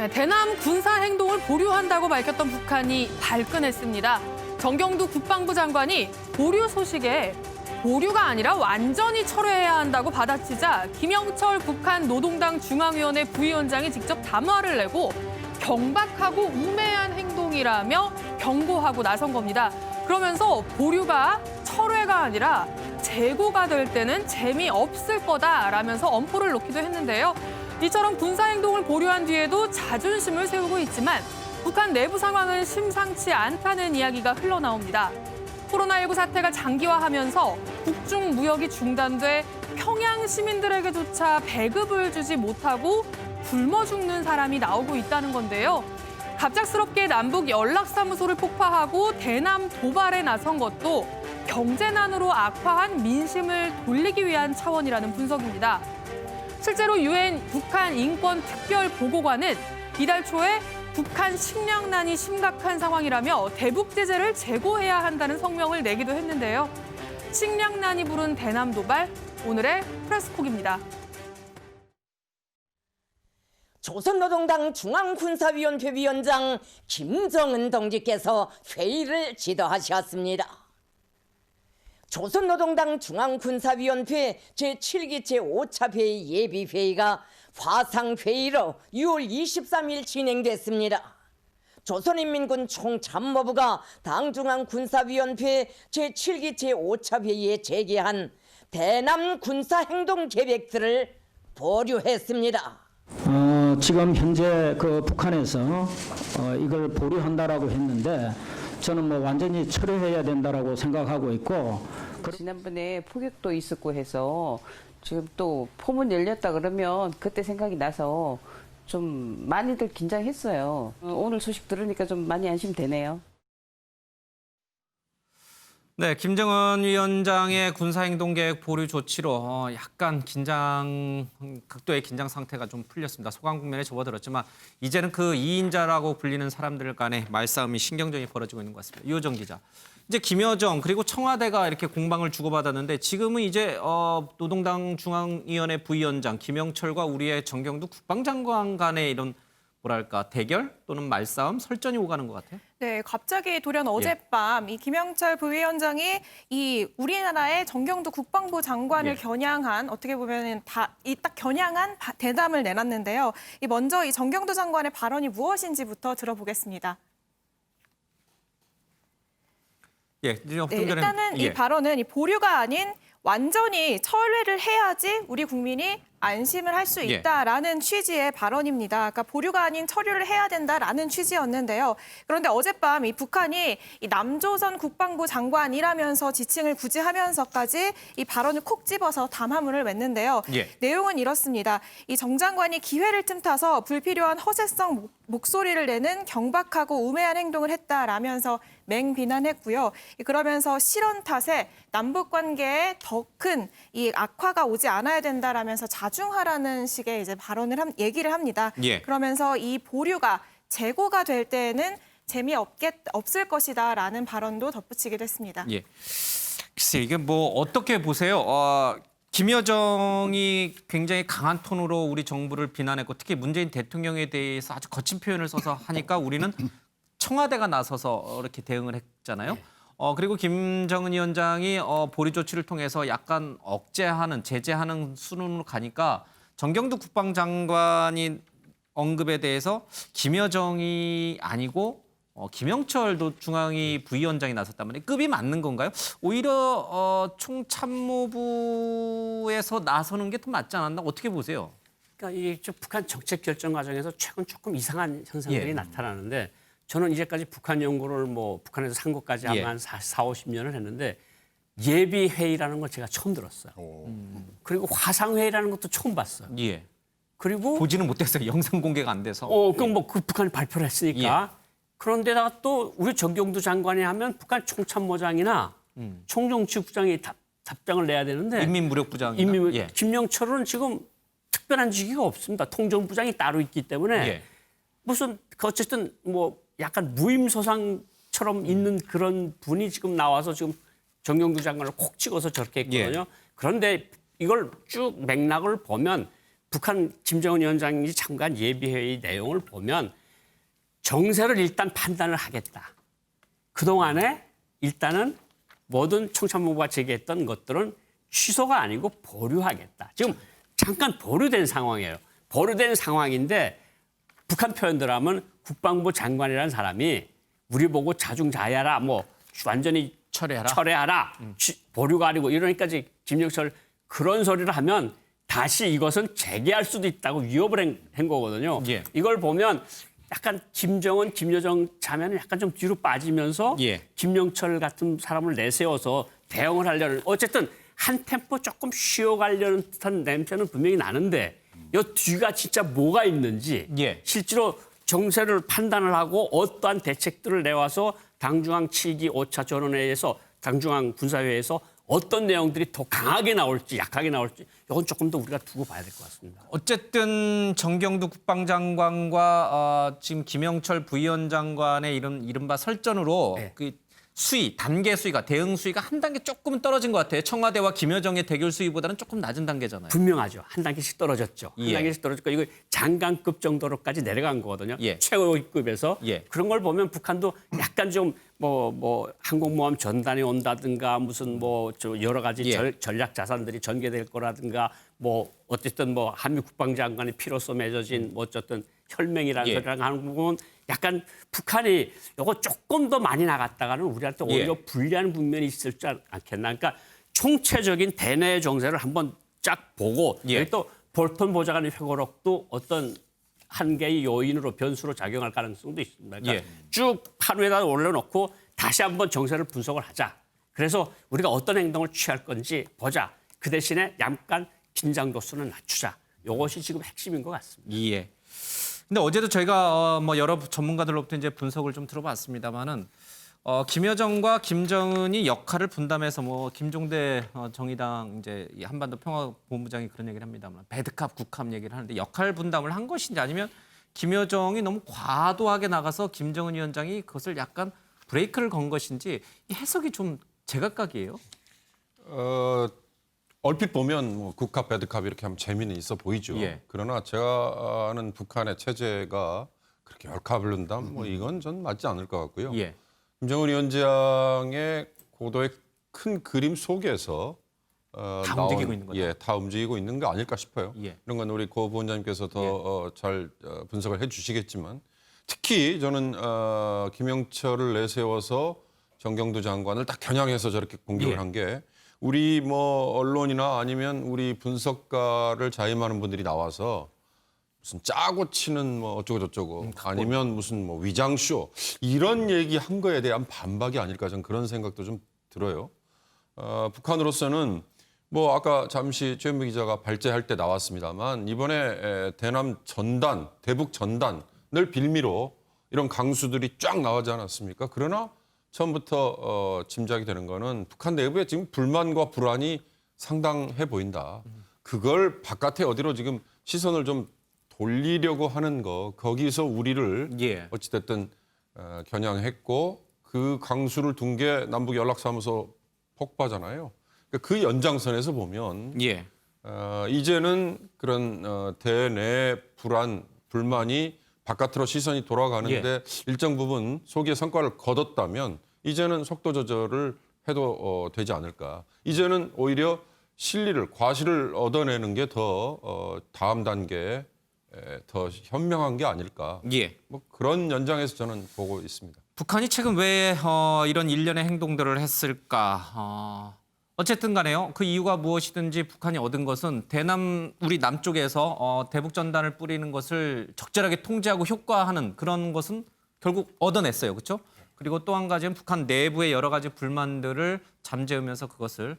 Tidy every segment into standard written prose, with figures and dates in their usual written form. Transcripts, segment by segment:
대남 군사 행동을 보류한다고 밝혔던 북한이 발끈했습니다. 정경두 국방부 장관이 보류 소식에 보류가 아니라 완전히 철회해야 한다고 받아치자 김영철 북한 노동당 중앙위원회 부위원장이 직접 담화를 내고 경박하고 우매한 행동이라며 경고하고 나선 겁니다. 그러면서 보류가 철회가 아니라 재고가 될 때는 재미없을 거다라면서 엄포를 놓기도 했는데요. 이처럼 군사행동을 보류한 뒤에도 자존심을 세우고 있지만 북한 내부 상황은 심상치 않다는 이야기가 흘러나옵니다. 코로나19 사태가 장기화하면서 북중 무역이 중단돼 평양 시민들에게조차 배급을 주지 못하고 굶어 죽는 사람이 나오고 있다는 건데요. 갑작스럽게 남북 연락사무소를 폭파하고 대남 도발에 나선 것도 경제난으로 악화한 민심을 돌리기 위한 차원이라는 분석입니다. 실제로 유엔 북한 인권특별보고관은 이달 초에 북한 식량난이 심각한 상황이라며 대북 제재를 재고해야 한다는 성명을 내기도 했는데요. 식량난이 부른 대남 도발, 오늘의 프레스콕입니다. 조선노동당 중앙군사위원회 위원장 김정은 동지께서 회의를 지도하셨습니다. 조선노동당 중앙군사위원회 제7기 제5차 회의 예비회의가 화상회의로 6월 23일 진행됐습니다. 조선인민군 총참모부가 당중앙군사위원회 제7기 제5차 회의에 제기한 대남 군사행동계획들을 보류했습니다. 지금 현재 북한에서 이걸 보류한다라고 했는데 저는 완전히 철회해야 된다라고 생각하고 있고 지난번에 포격도 있었고 해서 지금 또 포문 열렸다 그러면 그때 생각이 나서 좀 많이들 긴장했어요. 오늘 소식 들으니까 좀 많이 안심되네요. 네, 김정은 위원장의 군사행동계획 보류 조치로 약간 극도의 긴장 상태가 좀 풀렸습니다. 소강 국면에 접어들었지만 이제는 그 2인자라고 불리는 사람들 간의 말싸움이 신경전이 벌어지고 있는 것 같습니다. 유호정 기자. 이제 김여정 그리고 청와대가 이렇게 공방을 주고받았는데 지금은 이제 노동당 중앙위원회 부위원장 김영철과 우리의 정경두 국방장관 간의 이런 뭐랄까 대결 또는 말싸움 설전이 오가는 것 같아요. 네, 갑자기 돌연 어젯밤 이 김영철 부위원장이 이 우리나라의 정경두 국방부 장관을 겨냥한 어떻게 보면은 딱 겨냥한 대담을 내놨는데요. 먼저 이 정경두 장관의 발언이 무엇인지부터 들어보겠습니다. 네, 일단은 이 발언은 이 보류가 아닌 완전히 철회를 해야지 우리 국민이 안심을 할 수 있다라는 취지의 발언입니다. 그러니까 보류가 아닌 철회를 해야 된다라는 취지였는데요. 그런데 어젯밤 이 북한이 이 남조선 국방부 장관이라면서 지칭을 굳이 하면서까지 이 발언을 콕 집어서 담화문을 냈는데요. 내용은 이렇습니다. 이 정 장관이 기회를 틈타서 불필요한 허세성 목소리를 내는 경박하고 우매한 행동을 했다라면서 맹비난했고요. 그러면서 실언 탓에 남북 관계에 더 큰 이 악화가 오지 않아야 된다라면서 자중하라는 식의 이제 얘기를 합니다. 그러면서 이 보류가 재고가 될 때에는 재미없을 것이다라는 발언도 덧붙이기도 했습니다. 글쎄 이게 어떻게 보세요? 김여정이 굉장히 강한 톤으로 우리 정부를 비난했고 특히 문재인 대통령에 대해서 아주 거친 표현을 써서 하니까 우리는 청와대가 나서서 이렇게 대응을 했잖아요. 그리고 김정은 위원장이 보류 조치를 통해서 약간 억제하는, 제재하는 수준으로 가니까 정경두 국방장관이 언급에 대해서 김여정이 아니고 김영철 중앙위 부위원장이 나섰다면 급이 맞는 건가요? 오히려 총참모부에서 나서는 게 더 맞지 않았나? 어떻게 보세요? 그러니까 이게 북한 정책 결정 과정에서 최근 조금 이상한 현상들이 나타나는데 저는 이제까지 북한 연구를 북한에서 산 것까지 아마 한 40-50년을 했는데 예비회의라는 걸 제가 처음 들었어요. 그리고 화상회의라는 것도 처음 봤어요. 그리고 보지는 못했어요. 영상 공개가 안 돼서. 그럼 그 북한이 발표를 했으니까. 그런데다가 또 우리 정경두 장관이 하면 북한 총참모장이나 총정치국장이 답장을 내야 되는데 인민무력부장이나 김영철은 지금 특별한 직위가 없습니다. 통정부장이 따로 있기 때문에 무슨 어쨌든 약간 무임소상처럼 있는 그런 분이 지금 나와서 지금 정경두 장관을 콕 찍어서 저렇게 했거든요. 그런데 이걸 쭉 맥락을 보면 북한 김정은 위원장이 참가한 예비회의 내용을 보면 정세를 일단 판단을 하겠다. 그동안에 일단은 모든 청천부가 제기했던 것들은 취소가 아니고 보류하겠다. 지금 잠깐 보류된 상황이에요. 보류된 상황인데 북한 표현대로 하면 국방부 장관이라는 사람이 우리 보고 자중자애하라, 뭐 완전히 철회하라, 보류가 아니고 이러니까 김영철 그런 소리를 하면 다시 이것은 재개할 수도 있다고 위협을 한 거거든요. 예. 이걸 보면 약간 김정은, 김여정 자매는 약간 좀 뒤로 빠지면서 예. 김영철 같은 사람을 내세워서 대응을 하려는 어쨌든 한 템포 조금 쉬어가려는 듯한 냄새는 분명히 나는데 이 뒤가 진짜 뭐가 있는지 예. 실제로 정세를 판단을 하고 어떠한 대책들을 내와서 당중앙 7기 5차 전원회의에서 당중앙 군사회의에서 어떤 내용들이 더 강하게 나올지 약하게 나올지 이건 조금 더 우리가 두고 봐야 될 것 같습니다. 어쨌든 정경두 국방장관과 지금 김영철 부위원장관의 이른바 설전으로 네. 그 수위, 단계 수위가 대응 수위가 한 단계 조금은 떨어진 것 같아요. 청와대와 김여정의 대결 수위보다는 조금 낮은 단계잖아요. 분명하죠. 한 단계씩 떨어졌죠. 예. 한 단계씩 떨어졌고 이거 장관급 정도로까지 내려간 거거든요. 예. 최고급에서. 예. 그런 걸 보면 북한도 약간 좀 뭐 항공모함 전단이 온다든가 무슨 뭐 여러 가지 예. 전략 자산들이 전개될 거라든가 뭐 어쨌든 뭐 한미 국방장관의 피로써 맺어진 뭐 어쨌든 혈맹이라는 예. 소리랑 하는 거 보면 약간 북한이 이거 조금 더 많이 나갔다가는 우리한테 오히려 예. 불리한 국면이 있을 줄 않겠나. 그러니까 총체적인 대내 정세를 한번 쫙 보고 예. 여기 또 볼턴 보좌관의 회고록도 어떤 한 개의 요인으로 변수로 작용할 가능성도 있습니다. 그러니까 예. 쭉 판 위에다 올려놓고 다시 한번 정세를 분석을 하자. 그래서 우리가 어떤 행동을 취할 건지 보자. 그 대신에 약간 긴장 도수는 낮추자. 이것이 지금 핵심인 것 같습니다. 예. 근데 어제도 저희가 뭐 여러 전문가들로부터 이제 분석을 좀 들어봤습니다만은 김여정과 김정은이 역할을 분담해서 뭐 김종대 정의당 이제 이 한반도 평화본부장이 그런 얘기를 합니다만 배드캅 국합 얘기를 하는데 역할 분담을 한 것인지 아니면 김여정이 너무 과도하게 나가서 김정은 위원장이 그것을 약간 브레이크를 건 것인지 이 해석이 좀 제각각이에요. 얼핏 보면 뭐 국합, 배드캅 이렇게 하면 재미는 있어 보이죠. 예. 그러나 제가 아는 북한의 체제가 그렇게 역합을 분담 뭐 이건 전 맞지 않을 것 같고요. 예. 김정은 위원장의 고도의 큰 그림 속에서 다 움직이고 있는 거죠. 예, 다 움직이고 있는 거 아닐까 싶어요. 예. 이런 건 우리 고 부원장님께서 더 잘 분석을 해주시겠지만 특히 저는 김영철을 내세워서 정경두 장관을 딱 겨냥해서 저렇게 공격을 예. 한 게 우리 뭐 언론이나 아니면 우리 분석가를 자임하는 분들이 나와서 무슨 짜고 치는 뭐 어쩌고 저쩌고 아니면 무슨 뭐 위장쇼 이런 얘기 한 거에 대한 반박이 아닐까 저는 그런 생각도 좀 들어요. 북한으로서는 뭐 아까 잠시 최현무 기자가 발제할 때 나왔습니다만 이번에 대남 전단, 대북 전단을 빌미로 이런 강수들이 쫙 나오지 않았습니까? 그러나 처음부터 짐작이 되는 거는 북한 내부에 지금 불만과 불안이 상당해 보인다. 그걸 바깥에 어디로 지금 시선을 좀 돌리려고 하는 거 거기서 우리를 예. 어찌됐든 겨냥했고 그 강수를 둔 게 남북 연락사무소 폭파잖아요. 그러니까 그 연장선에서 보면 예. 이제는 그런 대내 불안, 불만이 바깥으로 시선이 돌아가는데 일정 부분 소기의 성과를 거뒀다면 이제는 속도 조절을 해도 되지 않을까. 이제는 오히려 실리를, 과실을 얻어내는 게 더 다음 단계에 더 현명한 게 아닐까. 예. 뭐 그런 연장에서 저는 보고 있습니다. 북한이 최근 왜 이런 일련의 행동들을 했을까? 어쨌든 간에요. 그 이유가 무엇이든지 북한이 얻은 것은 대남 우리 남쪽에서 대북 전단을 뿌리는 것을 적절하게 통제하고 효과하는 그런 것은 결국 얻어냈어요. 그렇죠? 그리고 또 한 가지는 북한 내부의 여러 가지 불만들을 잠재우면서 그것을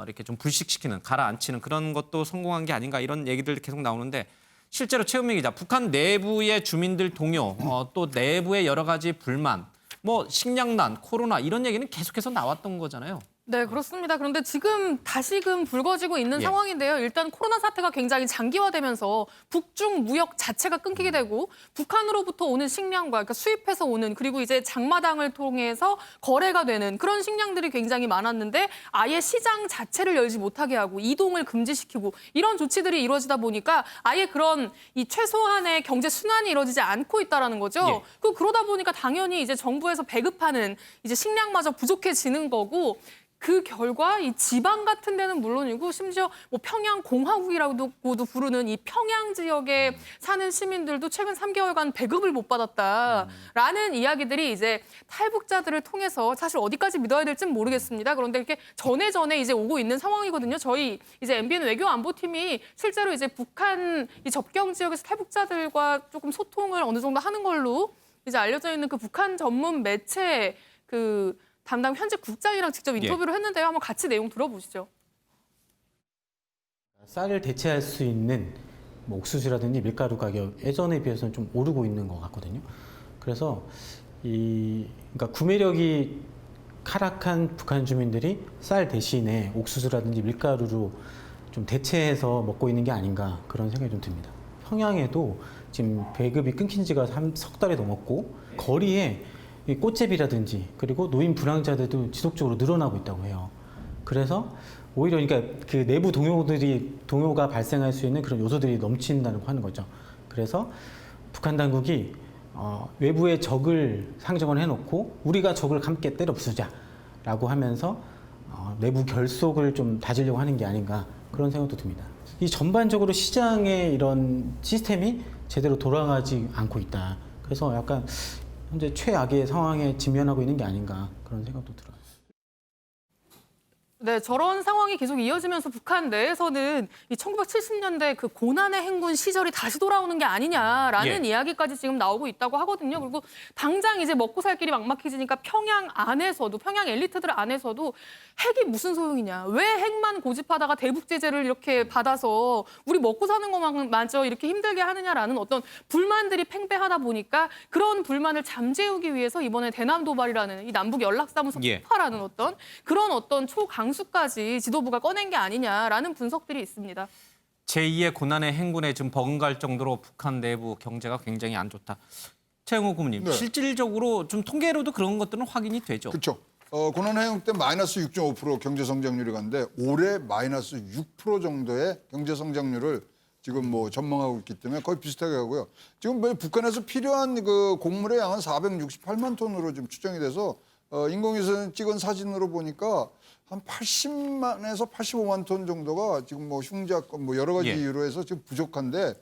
이렇게 좀 불식시키는 가라앉히는 그런 것도 성공한 게 아닌가 이런 얘기들 계속 나오는데 실제로 최은미 기자, 북한 내부의 주민들 동요, 또 내부의 여러 가지 불만, 뭐 식량난, 코로나 이런 얘기는 계속해서 나왔던 거잖아요. 네, 그렇습니다. 그런데 지금 다시금 불거지고 있는 예. 상황인데요. 일단 코로나 사태가 굉장히 장기화되면서 북중 무역 자체가 끊기게 되고 북한으로부터 오는 식량과 그러니까 수입해서 오는 그리고 이제 장마당을 통해서 거래가 되는 그런 식량들이 굉장히 많았는데 아예 시장 자체를 열지 못하게 하고 이동을 금지시키고 이런 조치들이 이루어지다 보니까 아예 그런 이 최소한의 경제 순환이 이루어지지 않고 있다라는 거죠. 예. 그러다 보니까 당연히 이제 정부에서 배급하는 이제 식량마저 부족해지는 거고 그 결과 이 지방 같은 데는 물론이고 심지어 뭐 평양 공화국이라고도 부르는 이 평양 지역에 사는 시민들도 최근 3개월간 배급을 못 받았다라는 이야기들이 이제 탈북자들을 통해서 사실 어디까지 믿어야 될지는 모르겠습니다. 그런데 이렇게 전에 이제 오고 있는 상황이거든요. 저희 이제 MBN 외교안보팀이 실제로 이제 북한 이 접경 지역에서 탈북자들과 조금 소통을 어느 정도 하는 걸로 이제 알려져 있는 그 북한 전문 매체 그 담당 현직 국장이랑 직접 인터뷰를 했는데요. 한번 같이 내용 들어보시죠. 쌀을 대체할 수 있는 뭐 옥수수라든지 밀가루 가격 예전에 비해서는 좀 오르고 있는 것 같거든요. 그래서 그러니까 구매력이 하락한 북한 주민들이 쌀 대신에 옥수수라든지 밀가루로 좀 대체해서 먹고 있는 게 아닌가 그런 생각이 좀 듭니다. 평양에도 지금 배급이 끊긴 지가 석 달이 넘었고 거리에 이 꽃제비라든지 그리고 노인 불황자들도 지속적으로 늘어나고 있다고 해요. 그래서 오히려 그러니까 그 내부 동요가 발생할 수 있는 그런 요소들이 넘친다고 하는 거죠. 그래서 북한 당국이 외부의 적을 상정을 해놓고 우리가 적을 함께 때려 부수자라고 하면서 내부 결속을 좀 다지려고 하는 게 아닌가 그런 생각도 듭니다. 이 전반적으로 시장의 이런 시스템이 제대로 돌아가지 않고 있다. 그래서 약간 현재 최악의 상황에 직면하고 있는 게 아닌가 그런 생각도 들어요. 네, 저런 상황이 계속 이어지면서 북한 내에서는 이 1970년대 그 고난의 행군 시절이 다시 돌아오는 게 아니냐라는 이야기까지 지금 나오고 있다고 하거든요. 그리고 당장 이제 먹고 살 길이 막막해지니까 평양 엘리트들 안에서도 핵이 무슨 소용이냐. 왜 핵만 고집하다가 대북 제재를 이렇게 받아서 우리 먹고 사는 것마저 이렇게 힘들게 하느냐라는 어떤 불만들이 팽배하다 보니까 그런 불만을 잠재우기 위해서 이번에 대남 도발이라는 이 남북 연락사무소 폭파라는 어떤 초강수까지 지도부가 꺼낸 게 아니냐라는 분석들이 있습니다. 제2의 고난의 행군에 지금 버금갈 정도로 북한 내부 경제가 굉장히 안 좋다. 최영호 고문님, 네. 실질적으로 좀 통계로도 그런 것들은 확인이 되죠. 그렇죠. 고난의 행군 때 마이너스 6.5% 경제 성장률이 갔는데 올해 마이너스 6% 정도의 경제 성장률을 지금 뭐 전망하고 있기 때문에 거의 비슷하게 하고요. 지금 북한에서 필요한 그 곡물의 양은 468만 톤으로 지금 추정이 돼서 인공위성 찍은 사진으로 보니까 한 80만에서 85만 톤 정도가 지금 뭐 흉작 뭐 여러 가지 이유로 해서 지금 부족한데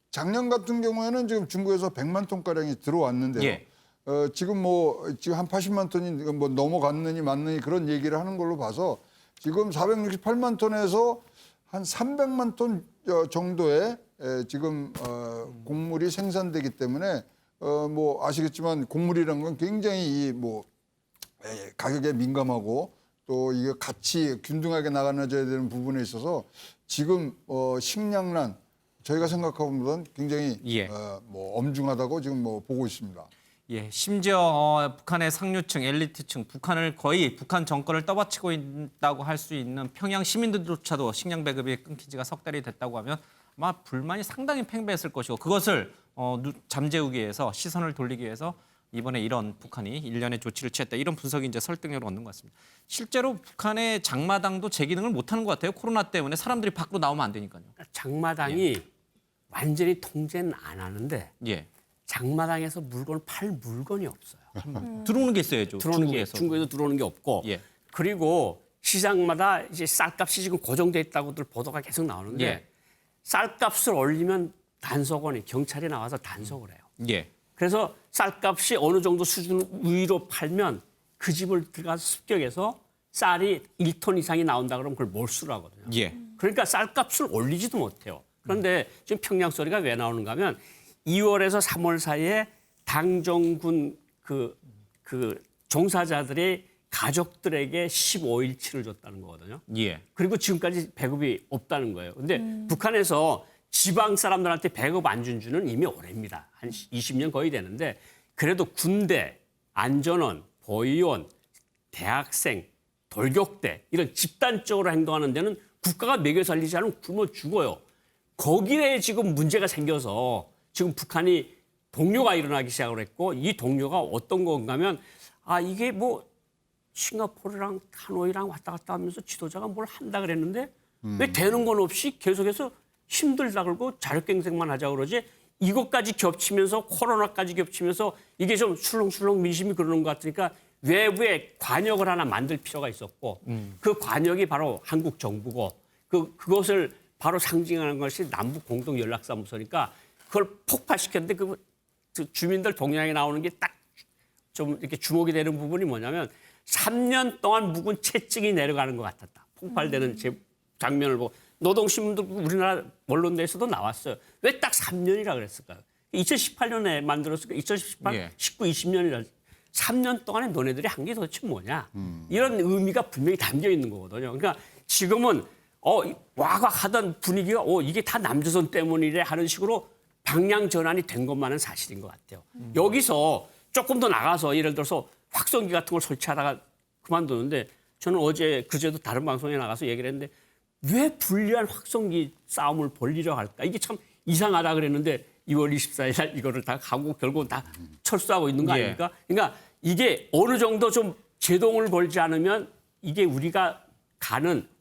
작년 같은 경우에는 지금 중국에서 100만 톤 가량이 들어왔는데요. 지금 한 80만 톤이 뭐 넘어갔느니 맞느니 그런 얘기를 하는 걸로 봐서 지금 468만 톤에서 한 300만 톤 정도의 지금 곡물이 생산되기 때문에 뭐 아시겠지만 곡물이라는 건 굉장히 가격에 민감하고 또 이게 같이 균등하게 나가줘야 되는 부분에 있어서 지금 식량난 저희가 생각하고는 굉장히 엄중하다고 지금 보고 있습니다. 심지어 북한의 상류층, 엘리트층, 북한 정권을 떠받치고 있다고 할 수 있는 평양 시민들조차도 식량 배급이 끊긴 지가 석 달이 됐다고 하면 아마 불만이 상당히 팽배했을 것이고 그것을 잠재우기 위해서 시선을 돌리기 위해서 이번에 이런 북한이 일련의 조치를 취했다. 이런 분석이 이제 설득력을 얻는 것 같습니다. 실제로 북한의 장마당도 제 기능을 못하는 것 같아요. 코로나 때문에 사람들이 밖으로 나오면 안 되니까요. 장마당이 완전히 통제는 안 하는데 장마당에서 물건을 팔 물건이 없어요. 들어오는 게 있어야죠. 중국에서 들어오는 게 없고 그리고 시장마다 이제 쌀값이 지금 고정돼 있다고들 보도가 계속 나오는데 쌀값을 올리면 단속원이 경찰이 나와서 단속을 해요. 그래서 쌀값이 어느 정도 수준 위로 팔면 그 집을 들어가서 습격해서 쌀이 1톤 이상이 나온다 그러면 그걸 몰수를 하거든요. 그러니까 쌀값을 올리지도 못해요. 그런데 지금 평양 소리가 왜 나오는가 하면 2월에서 3월 사이에 당정군 그 종사자들이 가족들에게 15일치를 줬다는 거거든요. 그리고 지금까지 배급이 없다는 거예요. 근데 북한에서 지방 사람들한테 배급 안 준 지는 이미 오래입니다. 한 20년 거의 되는데 그래도 군대, 안전원, 보위원, 대학생, 돌격대 이런 집단적으로 행동하는 데는 국가가 먹여 살리지 않으면 굶어 죽어요. 거기에 지금 문제가 생겨서 지금 북한이 동요가 일어나기 시작을 했고 이 동요가 어떤 건가 하면 이게 뭐 싱가포르랑 하노이랑 왔다 갔다 하면서 지도자가 뭘 한다 그랬는데 왜 되는 건 없이 계속해서 힘들다 그러고 자력갱생만 하자고 그러지 이것까지 겹치면서 코로나까지 겹치면서 이게 좀 술렁술렁 민심이 그러는 것 같으니까 외부에 관역을 하나 만들 필요가 있었고 그 관역이 바로 한국 정부고 그것을 바로 상징하는 것이 남북 공동 연락사무소니까 그걸 폭파시켰는데 그 주민들 동향에 나오는 게 딱 좀 이렇게 주목이 되는 부분이 뭐냐면 3년 동안 묵은 채찍이 내려가는 것 같았다. 폭발되는 장면을 보고 노동신문도 우리나라 언론에서도 나왔어요. 왜 딱 3년이라 그랬을까요? 2018년에 만들었으니까 2018, 19, 20년이라 3년 동안에 너네들이 한 게 도대체 뭐냐? 이런 의미가 분명히 담겨 있는 거거든요. 그러니까 지금은 와곽하던 분위기가 이게 다 남조선 때문이래 하는 식으로 방향 전환이 된 것만은 사실인 것 같아요. 여기서 조금 더 나가서 예를 들어서 확성기 같은 걸 설치하다가 그만두는데 저는 그제도 다른 방송에 나가서 얘기를 했는데 왜 불리한 확성기 싸움을 벌리려 할까? 이게 참 이상하다 그랬는데 2월 24일 날 이거를 다 하고 결국은 다 철수하고 있는 거 아닙니까? 그러니까 이게 어느 정도 좀 제동을 걸지 않으면 이게 우리가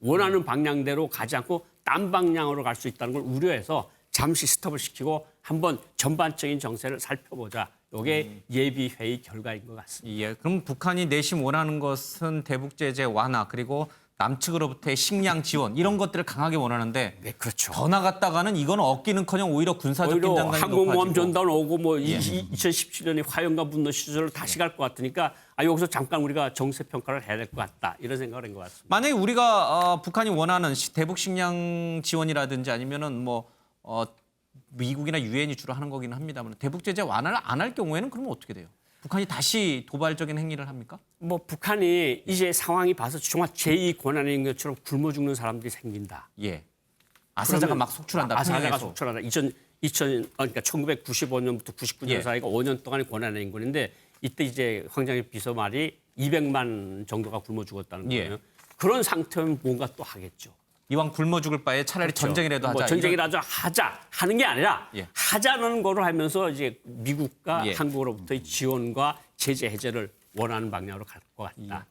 원하는 방향대로 가지 않고 딴 방향으로 갈 수 있다는 걸 우려해서 잠시 스톱을 시키고 한번 전반적인 정세를 살펴보자. 이게 예비회의 결과인 것 같습니다. 예, 그럼 북한이 내심 원하는 것은 대북 제재 완화 그리고 남측으로부터의 식량 지원 이런 것들을 강하게 원하는데 네, 그렇죠. 더 나갔다가는 이건 얻기는커녕 오히려 군사적 오히려 긴장감이 항공모함 높아지고. 전단 오고 2017년에 화염과 분노 시절로 다시 갈 것 같으니까 여기서 잠깐 우리가 정세 평가를 해야 될 것 같다 이런 생각을 한 것 같습니다. 만약에 우리가 북한이 원하는 대북 식량 지원이라든지 아니면은 미국이나 유엔이 주로 하는 거기는 합니다만 대북 제재 완화를 안 할 경우에는 그러면 어떻게 돼요? 북한이 다시 도발적인 행위를 합니까? 북한이 이제 상황이 봐서 정말 제2 권한인 것처럼 굶어 죽는 사람들이 생긴다. 예. 아사자가 막 속출한다. 아사자가 속출한다. 그러니까 1995년부터 99년 사이가 5년 동안의 권한의 인권인데 이때 이제 황장엽 비서 말이 200만 정도가 굶어 죽었다는 거예요. 그런 상태면 뭔가 또 하겠죠. 이왕 굶어 죽을 바에 차라리 그렇죠. 전쟁이라도 하자. 전쟁이라도 하는 게 아니라 하자는 거를 하면서 이제 미국과 한국으로부터의 지원과 제재 해제를 원하는 방향으로 갈 것 같다.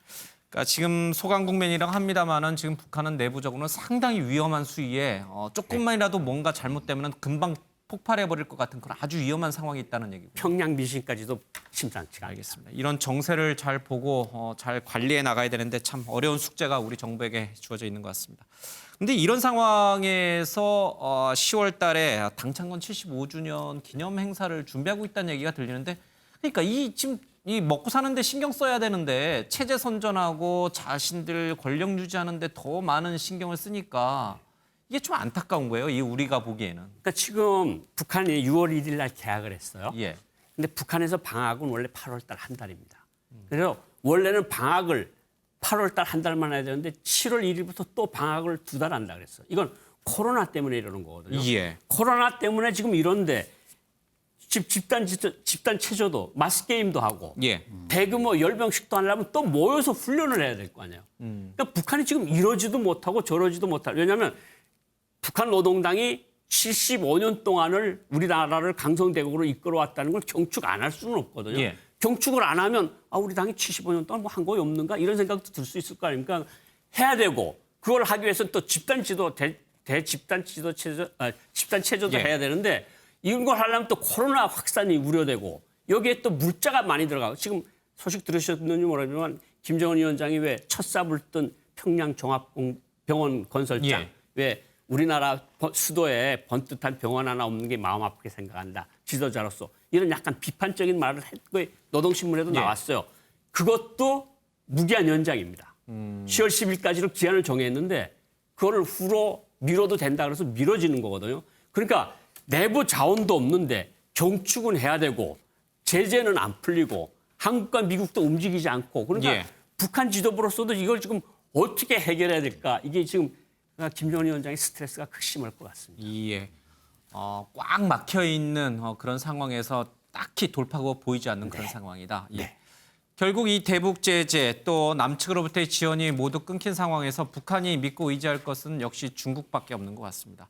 그러니까 지금 소강국면이라고 합니다만은 지금 북한은 내부적으로는 상당히 위험한 수위에 조금만이라도 뭔가 잘못되면 금방 폭발해버릴 것 같은 그런 아주 위험한 상황이 있다는 얘기고. 평양 미신까지도 심상치가 알겠습니다. 이런 정세를 잘 보고 잘 관리해 나가야 되는데 참 어려운 숙제가 우리 정부에게 주어져 있는 것 같습니다. 근데 이런 상황에서 10월 달에 당창건 75주년 기념 행사를 준비하고 있다는 얘기가 들리는데 그러니까 지금 먹고 사는데 신경 써야 되는데 체제 선전하고 자신들 권력 유지하는데 더 많은 신경을 쓰니까 이게 좀 안타까운 거예요. 우리가 보기에는. 그러니까 지금 북한이 6월 1일 날 개학을 했어요. 예. 근데 북한에서 방학은 원래 8월 달 한 달입니다. 그래서 원래는 방학을 8월 달 한 달만 해야 되는데 7월 1일부터 또 방학을 2달 한다 그랬어요. 이건 코로나 때문에 이러는 거거든요. 예. 코로나 때문에 지금 이런데 집단 체조도 마스 게임도 하고 대규모 열병식도 하려면 또 모여서 훈련을 해야 될 거 아니에요. 그러니까 북한이 지금 이러지도 못하고 저러지도 못하고 왜냐하면 북한 노동당이 75년 동안을 우리나라를 강성대국으로 이끌어왔다는 걸 경축 안 할 수는 없거든요. 경축을 안 하면 우리 당이 75년 동안 뭐 한 거이 없는가 이런 생각도 들 수 있을 거 아닙니까? 해야 되고 그걸 하기 위해서는 또 집단 체조도 해야 되는데 이런 걸 하려면 또 코로나 확산이 우려되고 여기에 또 물자가 많이 들어가고 지금 소식 들으셨는지 모르지만 김정은 위원장이 왜 첫삽을 뜬 평양 종합병원 건설장 왜 우리나라 수도에 번듯한 병원 하나 없는 게 마음 아프게 생각한다. 지도자로서. 이런 약간 비판적인 말을 했고 노동신문에도 나왔어요. 그것도 무기한 연장입니다. 10월 10일까지로 기한을 정했는데 그거를 후로 미뤄도 된다 그래서 미뤄지는 거거든요. 그러니까 내부 자원도 없는데 경축은 해야 되고 제재는 안 풀리고 한국과 미국도 움직이지 않고 그러니까 북한 지도부로서도 이걸 지금 어떻게 해결해야 될까. 이게 지금 김정은 위원장의 스트레스가 극심할 것 같습니다. 꽉 막혀 있는 그런 상황에서 딱히 돌파구가 보이지 않는 그런 상황이다. 결국 이 대북 제재 또 남측으로부터의 지원이 모두 끊긴 상황에서 북한이 믿고 의지할 것은 역시 중국밖에 없는 것 같습니다.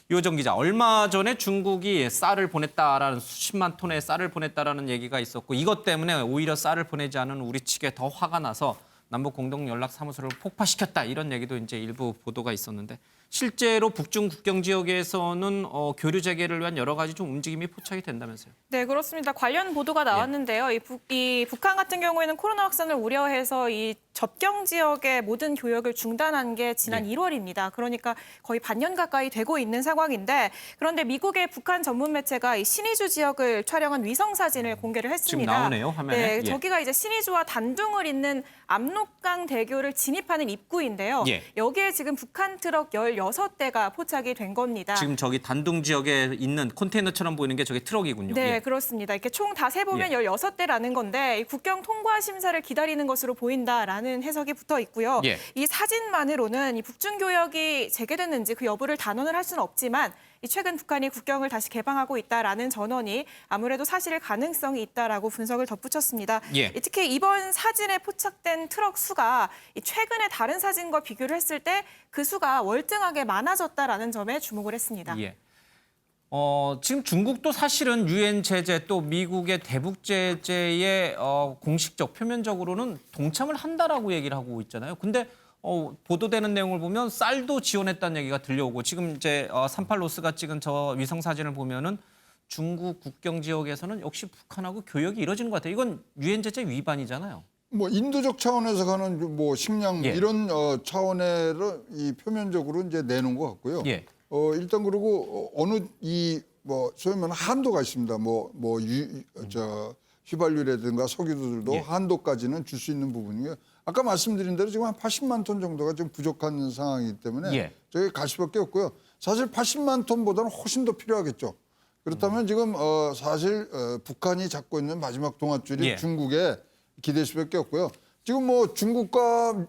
유호정 기자, 얼마 전에 중국이 쌀을 보냈다라는 수십만 톤의 쌀을 보냈다라는 얘기가 있었고 이것 때문에 오히려 쌀을 보내지 않은 우리 측에 더 화가 나서 남북 공동 연락 사무소를 폭파시켰다 이런 얘기도 이제 일부 보도가 있었는데 실제로 북중 국경 지역에서는 교류 재개를 위한 여러 가지 좀 움직임이 포착이 된다면서요? 네, 그렇습니다. 관련 보도가 나왔는데요. 이 북한 같은 경우에는 코로나 확산을 우려해서 이 접경 지역의 모든 교역을 중단한 게 지난 1월입니다. 그러니까 거의 반년 가까이 되고 있는 상황인데 그런데 미국의 북한 전문 매체가 이 신의주 지역을 촬영한 위성 사진을 공개를 했습니다. 지금 나오네요, 화면에. 네, 예. 저기가 이제 신의주와 단둥을 잇는 압록강 대교를 진입하는 입구인데요. 예. 여기에 지금 북한 트럭 16대가 포착이 된 겁니다. 지금 저기 단둥 지역에 있는 컨테이너처럼 보이는 게 저게 트럭이군요. 네, 예. 그렇습니다. 이렇게 총 다 세보면 16대라는 건데 이 국경 통과 심사를 기다리는 것으로 보인다라는 해석이 붙어 있고요. 예. 이 사진만으로는 이 북중 교역이 재개됐는지 그 여부를 단언을 할 수는 없지만 이 최근 북한이 국경을 다시 개방하고 있다라는 전언이 아무래도 사실일 가능성이 있다라고 분석을 덧붙였습니다. 예. 특히 이번 사진에 포착된 트럭 수가 이 최근의 다른 사진과 비교를 했을 때 그 수가 월등하게 많아졌다라는 점에 주목을 했습니다. 예. 지금 중국도 사실은 유엔 제재 또 미국의 대북 제재에 공식적 표면적으로는 동참을 한다라고 얘기를 하고 있잖아요. 근데 보도되는 내용을 보면 쌀도 지원했다는 얘기가 들려오고 지금 이제 38로스가 찍은 저 위성 사진을 보면은 중국 국경 지역에서는 역시 북한하고 교역이 이뤄지는 것 같아요. 이건 유엔 제재 위반이잖아요. 뭐 인도적 차원에서 가는 뭐 식량 예. 이런 차원에로 이 표면적으로 이제 내놓은 것 같고요. 예. 일단 그리고 어느 이 뭐 소위 말하는 한도가 있습니다. 휘발유라든가 석유들도 예. 한도까지는 줄 수 있는 부분이고요. 아까 말씀드린 대로 지금 한 80만 톤 정도가 좀 부족한 상황이기 때문에 예. 저기 갈 수밖에 없고요. 사실 80만 톤보다는 훨씬 더 필요하겠죠. 그렇다면 지금 사실 북한이 잡고 있는 마지막 동아줄이 예. 중국에 기댈 수밖에 없고요. 지금 뭐 중국과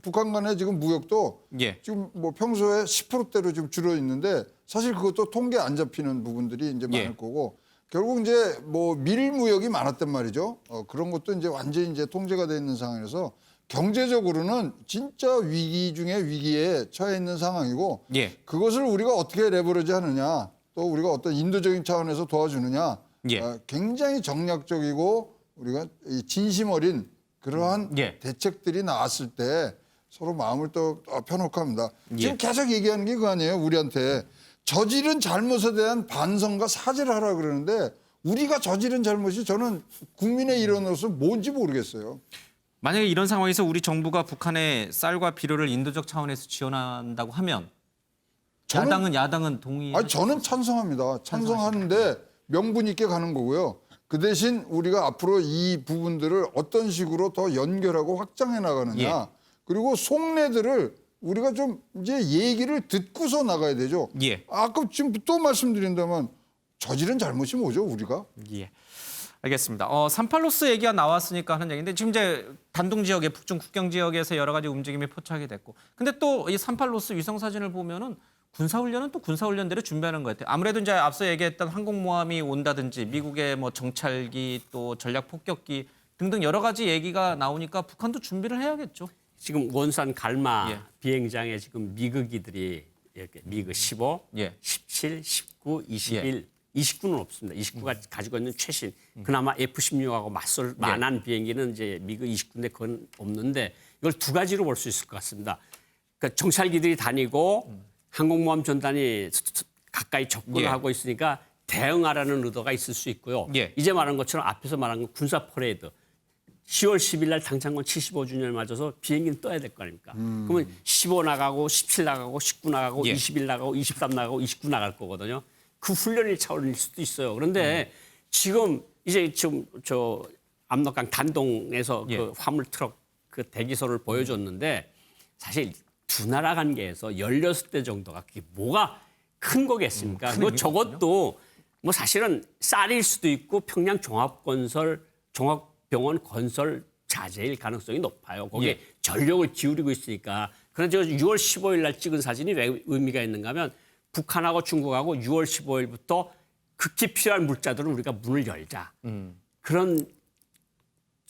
북한 간의 지금 무역도 예. 지금 뭐 평소에 10%대로 지금 줄어 있는데 사실 그것도 통계 안 잡히는 부분들이 이제 예. 많을 거고 결국 이제 뭐 밀 무역이 많았단 말이죠. 그런 것도 이제 완전히 이제 통제가 돼 있는 상황에서 경제적으로는 진짜 위기 중에 위기에 처해 있는 상황이고 예. 그것을 우리가 어떻게 레버리지 하느냐 또 우리가 어떤 인도적인 차원에서 도와주느냐 예. 굉장히 정략적이고 우리가 이 진심 어린 그러한 예. 대책들이 나왔을 때 서로 마음을 또 펴놓고 합니다. 지금 예. 계속 얘기하는 게 그거 아니에요. 우리한테 저지른 잘못에 대한 반성과 사죄를 하라 그러는데 우리가 저지른 잘못이 저는 국민의 일원으로서 뭔지 모르겠어요. 만약에 이런 상황에서 우리 정부가 북한에 쌀과 비료를 인도적 차원에서 지원한다고 하면 야당은 동의. 아니 저는 찬성합니다. 찬성하는데 명분 있게 가는 거고요. 그 대신 우리가 앞으로 이 부분들을 어떤 식으로 더 연결하고 확장해 나가느냐. 예. 그리고 속내들을 우리가 좀 이제 얘기를 듣고서 나가야 되죠. 예. 아까 지금 또 말씀드린다면 저지른 잘못이 뭐죠, 우리가? 예. 알겠습니다. 38로스 얘기가 나왔으니까 하는 얘기인데 지금 이제 단둥 지역에 북중 국경 지역에서 여러 가지 움직임이 포착이 됐고 근데 또 이 38로스 위성 사진을 보면은 군사훈련은 또 군사훈련대로 준비하는 것 같아요. 아무래도 이제 앞서 얘기했던 항공모함이 온다든지 미국의 뭐 정찰기 또 전략 폭격기 등등 여러 가지 얘기가 나오니까 북한도 준비를 해야겠죠. 지금 원산 갈마 예. 비행장에 지금 미그기들이 이렇게 미그 15, 예. 17, 19, 21, 29는 없습니다. 29가 가지고 있는 최신. 그나마 F-16하고 맞설 만한 비행기는 이제 미그 29인데 그건 없는데 이걸 두 가지로 볼 수 있을 것 같습니다. 그러니까 정찰기들이 다니고 항공모함 전단이 가까이 접근을 예. 하고 있으니까 대응하라는 의도가 있을 수 있고요. 예. 이제 말한 것처럼 앞에서 말한 건 군사 퍼레이드. 10월 10일 날 당창건 75주년을 맞아서 비행기는 떠야 될 거 아닙니까? 그러면 15 나가고 17 나가고 19 나가고 예. 21 나가고 23 나가고 29 나갈 거거든요. 그 훈련일 차원일 수도 있어요. 그런데 지금 이제 지금 저 압록강 단동에서 예. 그 화물 트럭 그 대기소를 보여줬는데 사실 두 나라 관계에서 16대 정도가 그게 뭐가 큰 거겠습니까? 뭐 저것도 뭐 사실은 쌀일 수도 있고 평양 종합병원 건설 자재일 가능성이 높아요. 거기에 예. 전력을 기울이고 있으니까. 그런데 저 6월 15일 날 찍은 사진이 왜 의미가 있는가 하면 북한하고 중국하고 6월 15일부터 극히 필요한 물자들은 우리가 문을 열자. 그런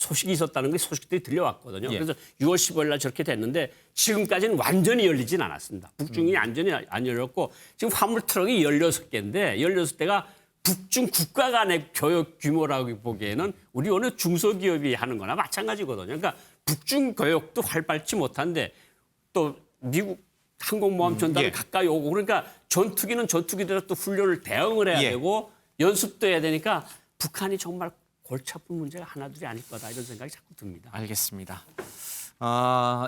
소식이 있었다는 게 소식들이 들려왔거든요. 예. 그래서 6월 15일 날 저렇게 됐는데 지금까지는 완전히 열리진 않았습니다. 북중이 완전히 안 열렸고 지금 화물 트럭이 16개인데 16대가 북중 국가 간의 교역 규모라고 보기에는 우리 어느 중소기업이 하는 거나 마찬가지거든요. 그러니까 북중 교역도 활발치 못한데 또 미국 항공모함 전단이 예. 가까이 오고 그러니까 전투기는 전투기대로 또 훈련을 대응을 해야 예. 되고 연습도 해야 되니까 북한이 정말 골치 아픈 문제가 하나둘이 아닐 거다 이런 생각이 자꾸 듭니다. 알겠습니다.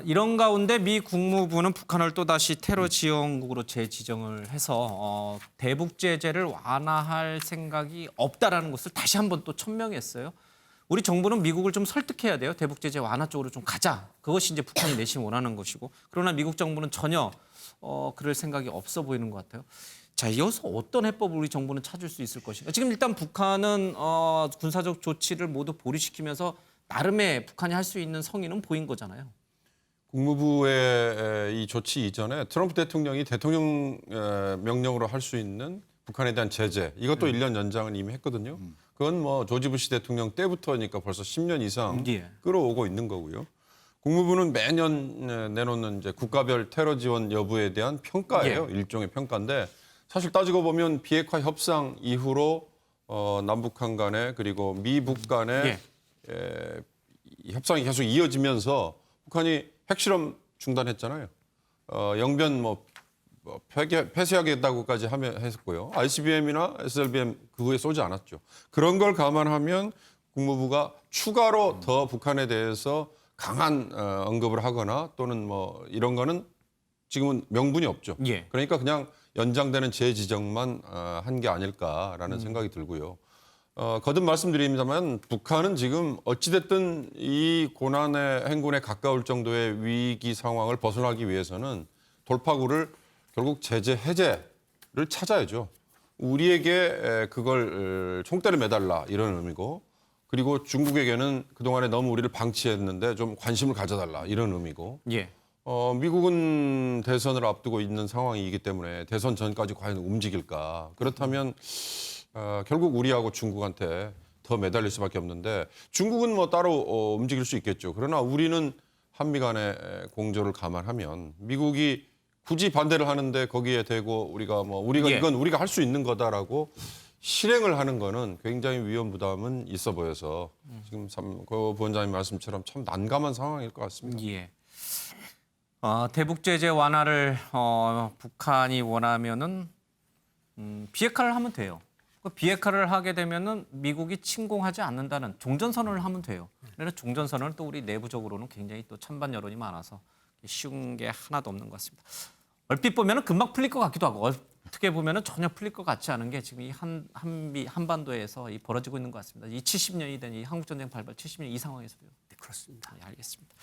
이런 가운데 미 국무부는 북한을 또다시 테러 지원국으로 재지정을 해서 대북 제재를 완화할 생각이 없다라는 것을 다시 한번 또 천명했어요. 우리 정부는 미국을 좀 설득해야 돼요. 대북 제재 완화 쪽으로 좀 가자. 그것이 이제 북한이 내심 원하는 것이고. 그러나 미국 정부는 전혀 그럴 생각이 없어 보이는 것 같아요. 자, 이어서 어떤 해법을 우리 정부는 찾을 수 있을 것인가? 지금 일단 북한은 군사적 조치를 모두 보류시키면서 나름의 북한이 할 수 있는 성의는 보인 거잖아요. 국무부의 이 조치 이전에 트럼프 대통령이 대통령 명령으로 할 수 있는 북한에 대한 제재 이것도 1년 연장을 이미 했거든요. 그건 뭐 조지 부시 대통령 때부터니까 벌써 10년 이상 예. 끌어오고 있는 거고요. 국무부는 매년 내놓는 이제 국가별 테러 지원 여부에 대한 평가예요. 일종의 평가인데 사실 따지고 보면 비핵화 협상 이후로 남북한 간에 그리고 미북 간에 이 협상이 계속 이어지면서 북한이 핵실험 중단했잖아요. 영변 폐쇄하겠다고까지 했었고요. ICBM이나 SLBM 그 후에 쏘지 않았죠. 그런 걸 감안하면 국무부가 추가로 더 북한에 대해서 강한 언급을 하거나 또는 뭐 이런 거는 지금은 명분이 없죠. 예. 그러니까 그냥 연장되는 재지정만 한 게 아닐까라는 생각이 들고요. 거듭 말씀드립니다만 북한은 지금 어찌됐든 이 고난의 행군에 가까울 정도의 위기 상황을 벗어나기 위해서는 돌파구를 결국 제재 해제를 찾아야죠. 우리에게 그걸 총대를 매달라 이런 의미고 그리고 중국에게는 그동안에 너무 우리를 방치했는데 좀 관심을 가져달라 이런 의미고 예. 미국은 대선을 앞두고 있는 상황이기 때문에 대선 전까지 과연 움직일까. 그렇다면 결국 우리하고 중국한테 더 매달릴 수밖에 없는데 중국은 뭐 따로 움직일 수 있겠죠. 그러나 우리는 한미 간의 공조를 감안하면 미국이 굳이 반대를 하는데 거기에 대고 우리가 이건 우리가 할 수 있는 거다라고 실행을 하는 거는 굉장히 위험 부담은 있어 보여서 지금 고 부원장님 말씀처럼 참 난감한 상황일 것 같습니다. 예. 대북 제재 완화를 북한이 원하면은 비핵화를 하면 돼요. 그 비핵화를 하게 되면은 미국이 침공하지 않는다는 종전선언을 하면 돼요. 그러나 종전선언은 또 우리 내부적으로는 굉장히 또 찬반 여론이 많아서 쉬운 게 하나도 없는 것 같습니다. 얼핏 보면은 금방 풀릴 것 같기도 하고 어떻게 보면은 전혀 풀릴 것 같지 않은 게 지금 이 한반도에서 이 벌어지고 있는 것 같습니다. 이 70년이 된 이 한국 전쟁 발발 70년 이 상황에서도요. 네, 그렇습니다. 네, 알겠습니다.